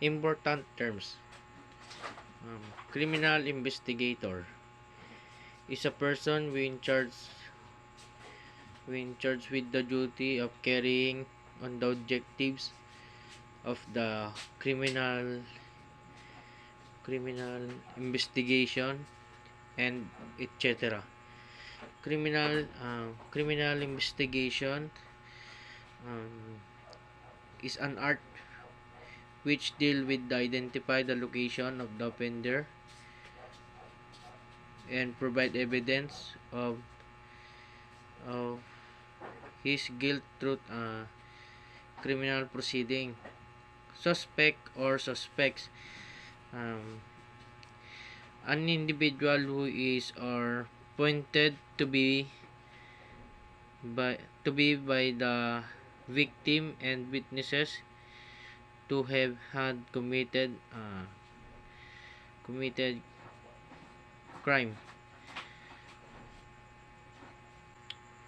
Important terms. Criminal investigator is a person when charged with the duty of carrying on the objectives of the criminal investigation and etc. Criminal investigation um, is an art which deal with the identify the location of the offender and provide evidence of his guilt through criminal proceeding. Suspect or suspects, um, an individual who is or pointed to be by the victim and witnesses to have had committed crime.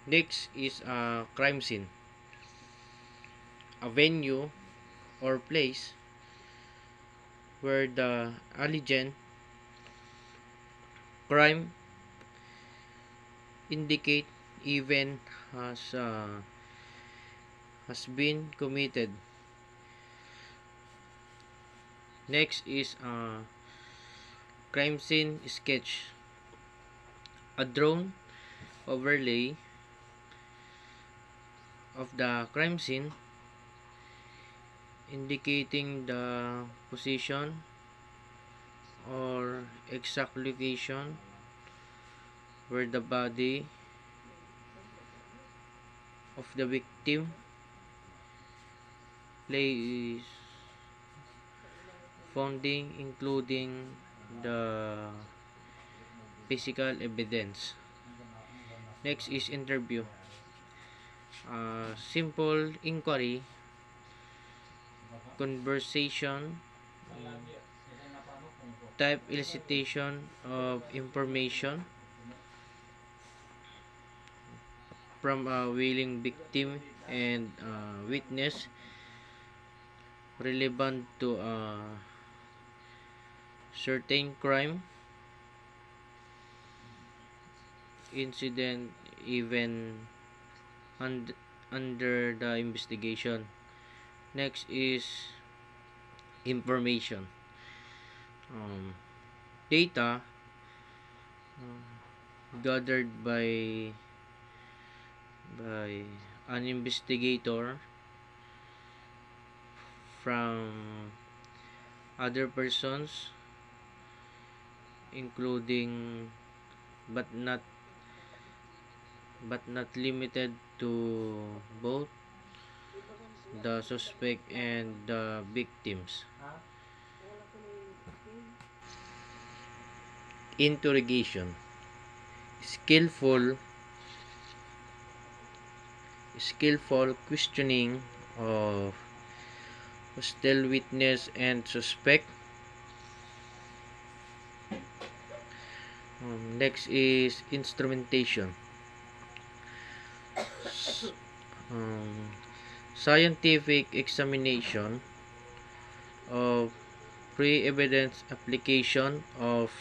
Next is a crime scene, a venue or place where the alleged crime indicate event has been committed. Next is a crime scene sketch, a drone overlay of the crime scene indicating the position or exact location where the body of the victim is founding, including the physical evidence. Next is interview, simple inquiry, conversation, type elicitation of information from a willing victim and witness relevant to a certain crime, incident, even under the investigation. Next is information, data gathered by an investigator from other persons, including but not limited to both the suspect and the victims. Interrogation, skillful questioning of hostile witness and suspect. Next is instrumentation, um, scientific examination of pre-evidence application of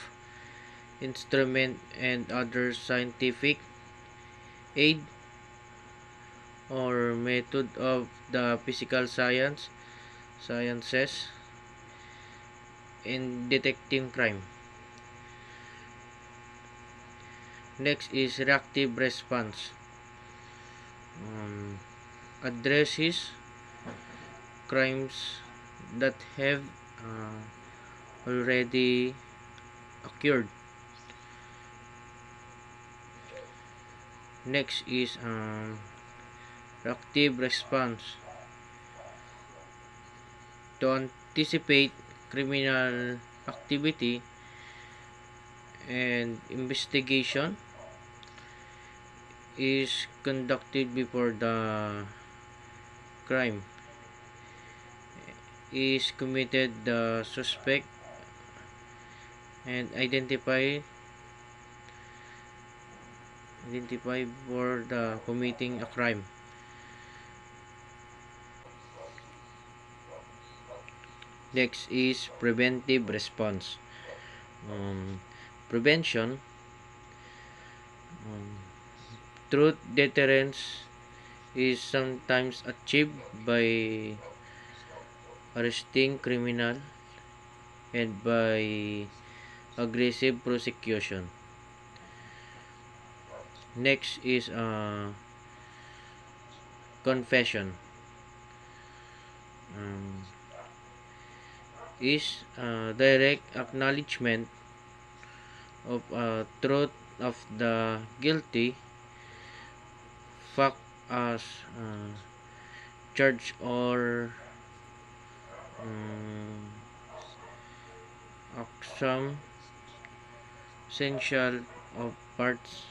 instrument and other scientific aid or method of the physical sciences in detecting crime. Next is reactive response, addresses crimes that have already occurred. Next is reactive response, to anticipate criminal activity and investigation is conducted before the crime is committed. The suspect and identify for the committing a crime. Next is preventive response. Prevention, um, truth deterrence is sometimes achieved by arresting criminal and by aggressive prosecution. Next is confession. Um, is direct acknowledgement of truth of the guilty fact as charged or um, some essential of parts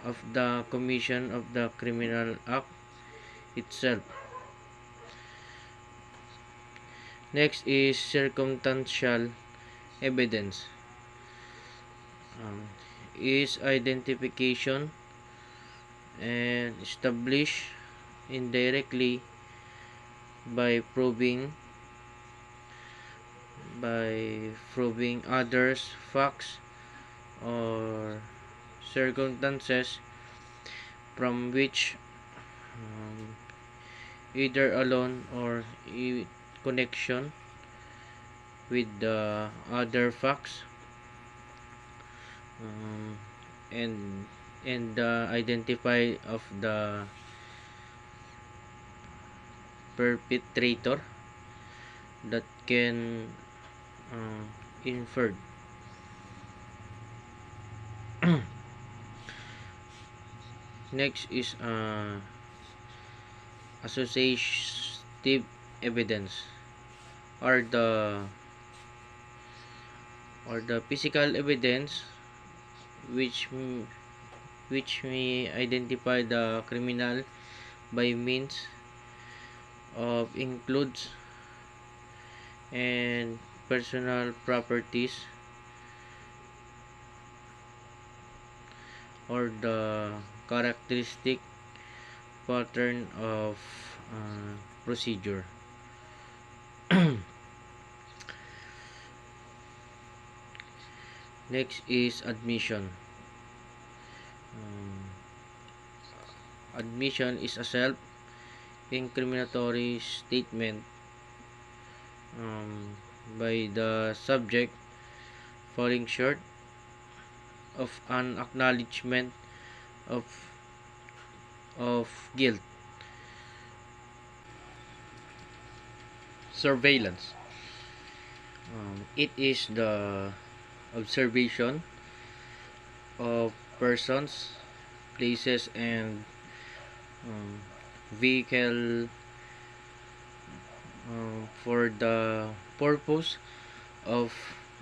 of the commission of the criminal act itself. Next is circumstantial evidence. Is identification and established indirectly by proving others facts or circumstances from which um, either alone or in connection with the other facts, um, and the identify of the perpetrator that can uh, inferred. Next is associative evidence, or the physical evidence which may identify the criminal by means of includes and personal properties or the characteristic pattern of procedure. Next is admission. Um, Admission is a self-incriminatory statement um, by the subject falling short of an acknowledgement of guilt. Surveillance. It is the observation of persons, places, and um, vehicle for the purpose of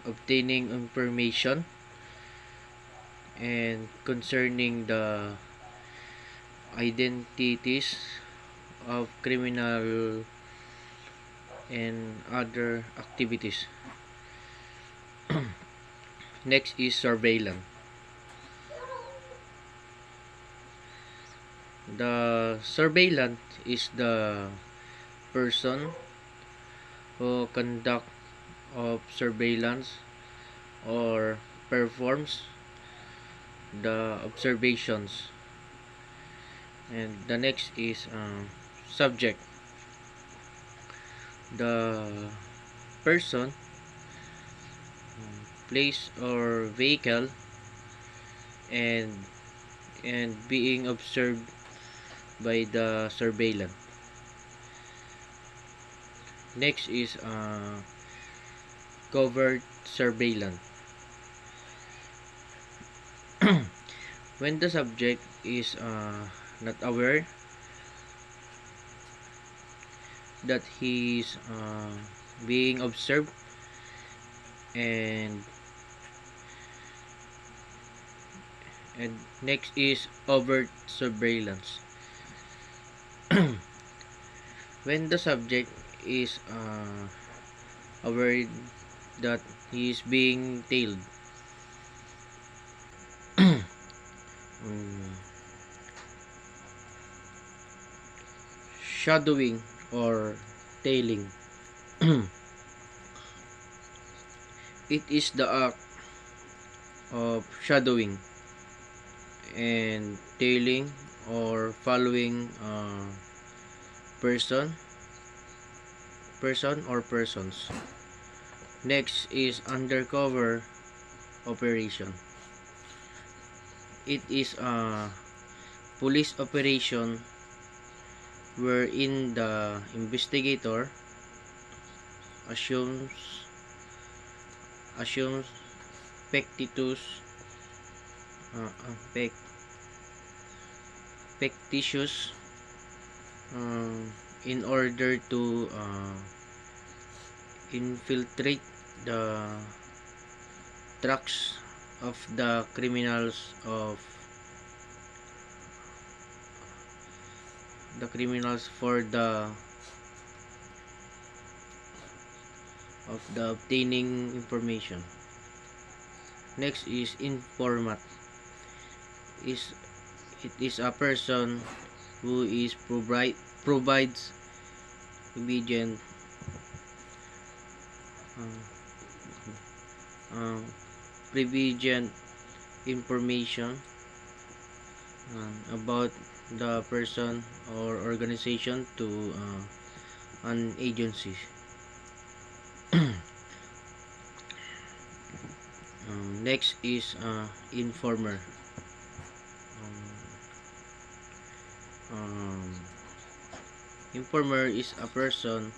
obtaining information and concerning the identities of criminal and other activities. Next is surveillance. The surveillant is the person who conduct of surveillance or performs the observations. And the next is subject. The person, place or vehicle, and being observed by the surveillant. Next is covert surveillance. When the subject is not aware that he is being observed, and next is overt surveillance. When the subject is aware that he is being tailed. Mm, Shadowing or tailing. It is the act of shadowing and tailing or following a person, or persons. Next is undercover operation. It is a police operation wherein the investigator assumes assumes fictitious uh, uh, fac- fictitious in order to infiltrate the tracks of the criminals for the obtaining information. Next is informant. Is It is a person who is provides obedient uh, uh, prevenient information about the person or organization to an agency. Next is informer. Um, um, Informer is a person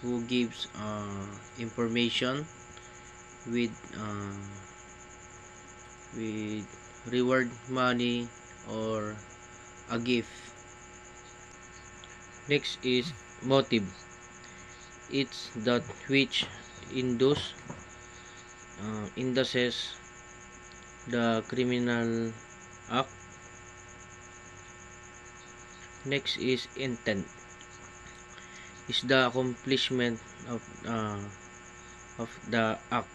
who gives information with uh, with reward money or a gift. Next is motive. It's that which induces the criminal act. Next is intent. Is the accomplishment of the act.